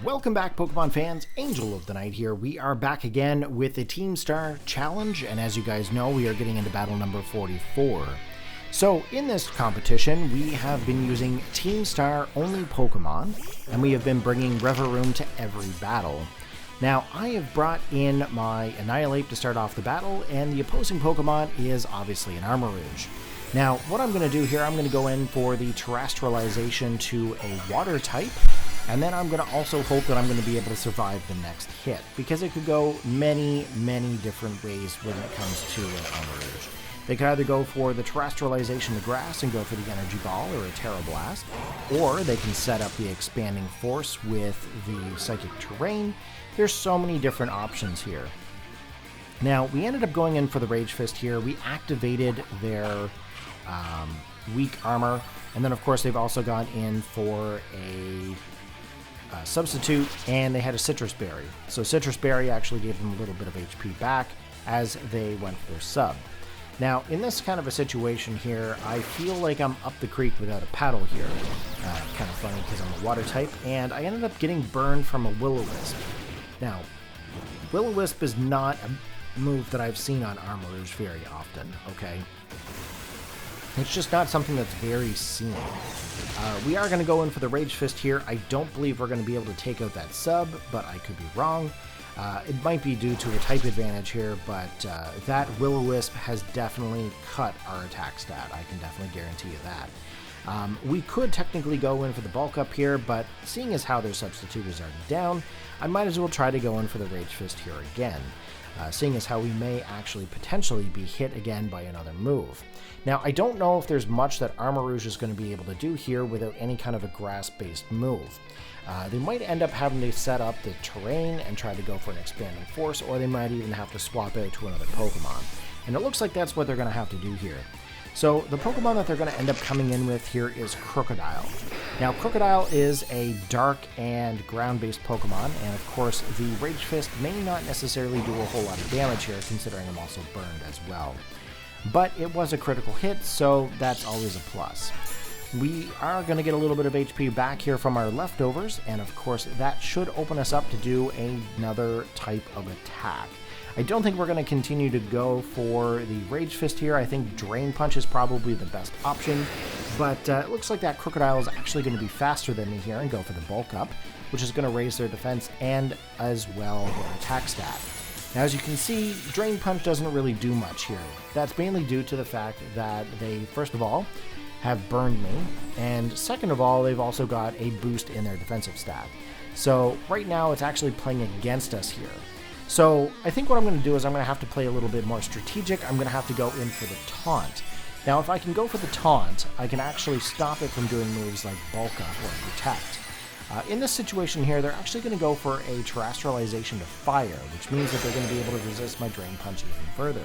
Welcome back, Pokemon fans. Angel of the Night here. We are back again with the Team Star Challenge, and as you guys know, we are getting into battle number 44. So, in this competition, we have been using Team Star only Pokemon, and we have been bringing Revaroom to every battle. Now, I have brought in my Annihilape to start off the battle, and the opposing Pokemon is obviously an Armarouge. Now, what I'm going to do here, I'm going to go in for the Terrestrialization to a Water type, and then I'm going to also hope that I'm going to be able to survive the next hit, because it could go many different ways when it comes to an Armarouge. They could either go for the Terrestrialization to Grass and go for the Energy Ball or a Tera Blast, or they can set up the Expanding Force with the Psychic Terrain. There's so many different options here. Now, we ended up going in for the Rage Fist here. We activated their weak armor, and then of course they've also gone in for a substitute, and they had a Citrus Berry. So Citrus Berry actually gave them a little bit of HP back as they went for their sub. Now, in this kind of a situation here, I feel like I'm up the creek without a paddle here. Kind of funny because I'm a water type, and I ended up getting burned from a Will-O-Wisp. Now, Will-O-Wisp is not a move that I've seen on Armarouge very often, okay? It's just not something that's very seen. We are going to go in for the Rage Fist here. I don't believe we're going to be able to take out that sub, but I could be wrong. It might be due to a type advantage here, but that Will-O-Wisp has definitely cut our attack stat. I can definitely guarantee you that. We could technically go in for the bulk up here, but seeing as how their substitute is already down, I might as well try to go in for the Rage Fist here again. Seeing as how we may actually potentially be hit again by another move. Now, I don't know if there's much that Armarouge is going to be able to do here without any kind of a grass-based move. They might end up having to set up the terrain and try to go for an Expanding Force, or they might even have to swap out to another Pokemon. And it looks like that's what they're going to have to do here. So the Pokemon that they're going to end up coming in with here is Krookodile. Now, Krookodile is a dark and ground-based Pokemon, and of course the Rage Fist may not necessarily do a whole lot of damage here, considering I'm also burned as well. But it was a critical hit, so that's always a plus. We are going to get a little bit of HP back here from our leftovers, and of course that should open us up to do another type of attack. I don't think we're going to continue to go for the Rage Fist here. I think Drain Punch is probably the best option, but it looks like that Krookodile is actually going to be faster than me here and go for the bulk up, which is going to raise their defense and as well their attack stat. Now, as you can see, Drain Punch doesn't really do much here. That's mainly due to the fact that they, first of all, have burned me, and second of all, they've also got a boost in their defensive stat. So right now, it's actually playing against us here. So I think what I'm going to do is I'm going to have to play a little bit more strategic. I'm going to have to go in for the Taunt. Now, if I can go for the Taunt, I can actually stop it from doing moves like Bulk Up or Protect. In this situation here, they're actually going to go for a Terrestrialization to Fire, which means that they're going to be able to resist my Drain Punch even further.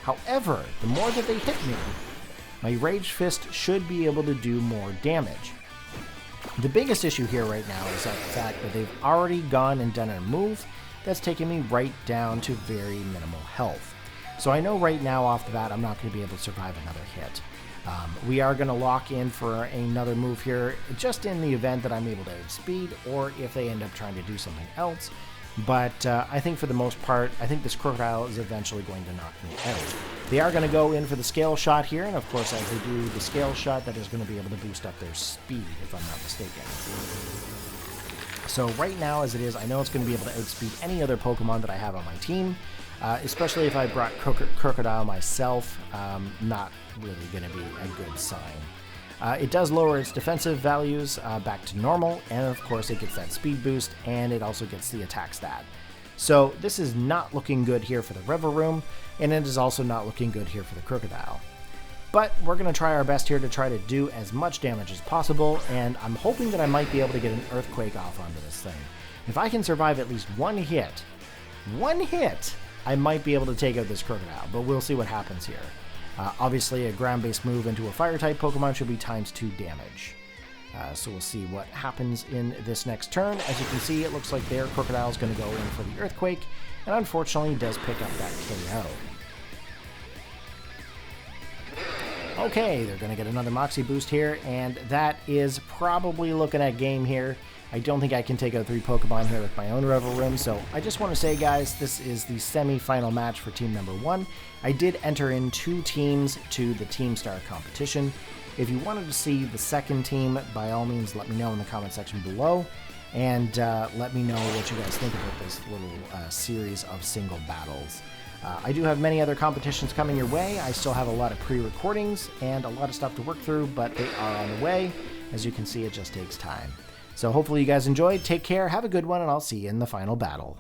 However, the more that they hit me, my Rage Fist should be able to do more damage. The biggest issue here right now is that the fact that they've already gone and done a move that's taking me right down to very minimal health. So I know right now off the bat I'm not going to be able to survive another hit. We are going to lock in for another move here, just in the event that I'm able to outspeed, or if they end up trying to do something else. But I think for the most part, I think this Krookodile is eventually going to knock me out. They are going to go in for the Scale Shot here, and of course as they do the Scale Shot, that is going to be able to boost up their speed, if I'm not mistaken. So right now, as it is, I know it's going to be able to outspeed any other Pokemon that I have on my team, especially if I brought Krookodile myself. Not really going to be a good sign. It does lower its defensive values back to normal, and of course it gets that speed boost, and it also gets the attack stat. So this is not looking good here for the Revaroom, and it is also not looking good here for the Krookodile. But we're going to try our best here to try to do as much damage as possible, and I'm hoping that I might be able to get an Earthquake off onto this thing. If I can survive at least one hit, I might be able to take out this Krookodile, but we'll see what happens here. Obviously, a ground-based move into a Fire-type Pokemon should be × 2 damage. So we'll see what happens in this next turn. As you can see, it looks like their Krookodile is going to go in for the Earthquake, and unfortunately does pick up that KO. Okay, they're going to get another Moxie boost here, and that is probably looking at game here. I don't think I can take out 3 Pokemon here with my own Revaroom, so I just want to say, guys, this is the semi-final match for team number 1. I did enter in 2 teams to the Team Star competition. If you wanted to see the second team, by all means, let me know in the comment section below, and let me know what you guys think about this little series of single battles. I do have many other competitions coming your way. I still have a lot of pre-recordings and a lot of stuff to work through, but they are on the way. As you can see, it just takes time. So hopefully you guys enjoyed. Take care, have a good one, and I'll see you in the final battle.